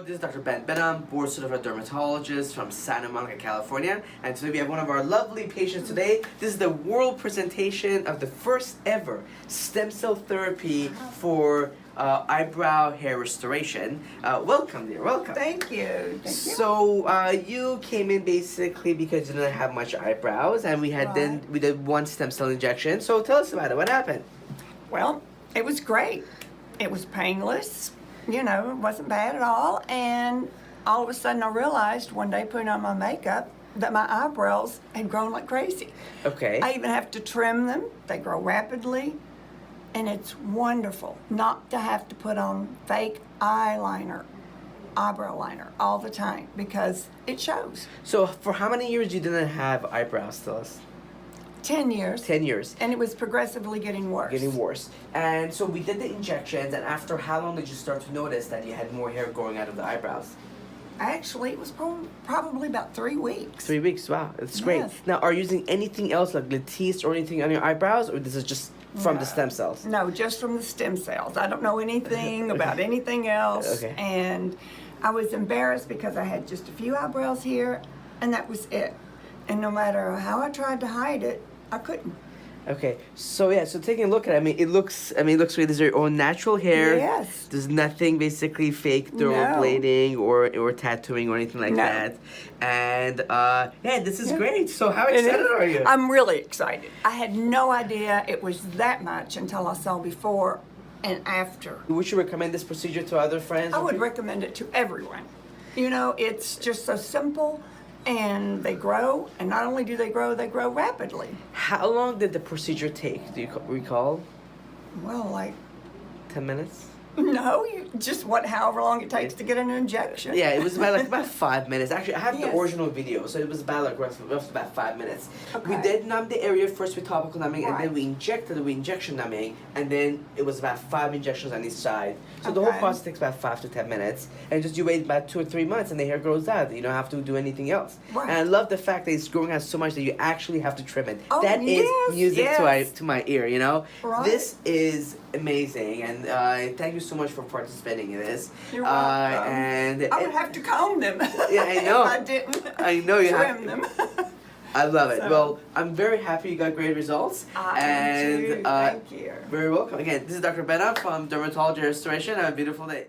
This is Dr. Ben Benham, board certified dermatologist from Santa Monica, California. And today we have one of our lovely patients today. This is the world presentation of the first ever stem cell therapy for eyebrow hair restoration. Welcome, dear. Welcome. Thank you. Thank you. So you came in basically because you didn't have much eyebrows, and we did one stem cell injection. So tell us about it. What happened? Well, it was great. It was painless. You know, it wasn't bad at all. And all of a sudden I realized one day putting on my makeup that my eyebrows had grown like crazy. Okay. I even have to trim them. They grow rapidly. And it's wonderful not to have to put on fake eyeliner, eyebrow liner all the time because it shows. So for how many years you didn't have eyebrows still? 10 years. 10 years. And it was progressively getting worse. Getting worse. And so we did the injections, and after how long did you start to notice that you had more hair growing out of the eyebrows? Actually, it was probably about 3 weeks. 3 weeks, wow, that's great. Yes. Now, are you using anything else like Latisse or anything on your eyebrows, or this is just from the stem cells? No, just from the stem cells. I don't know anything about anything else. Okay. And I was embarrassed because I had just a few eyebrows here, and that was it. And no matter how I tried to hide it, I couldn't. Okay, so yeah, so taking a look at it, it looks great. This is your own natural hair. Yes. There's nothing basically fake No. dermablading or tattooing or anything like No. that. And yeah, this is great. So how excited are you? I'm really excited. I had no idea it was that much until I saw before and after. Would you recommend this procedure to other friends? I or would people? recommend it to everyone. You know, it's just so simple, and they grow, and not only do they grow rapidly. How long did the procedure take? Do you recall? Well, like, 10 minutes? no, however long it takes to get an injection. Yeah, it was about 5 minutes. Actually, I have the Yes. original video, so it was about roughly about 5 minutes. We Okay. did numb the area first with topical numbing, and then Right. we injected with injection numbing, and then it was about 5 injections on each side. So the whole Okay. process takes about 5 to 10 minutes, and just you wait about 2 or 3 months, and the hair grows out. You don't have to do anything else. Right. And I love the fact that it's growing out so much that you actually have to trim it. Oh, That is yes, music yes. to my ear. You know, Right. this is amazing, and thank you so much for participating in this. You're welcome. And I would have to comb them. Yeah, I know. if I didn't I know you have- trim them. I love it. So- Well, I'm very happy you got great results. I am too. Thank you. Very welcome. Again, this is Dr. Benham from Dermatology Restoration. Have a beautiful day.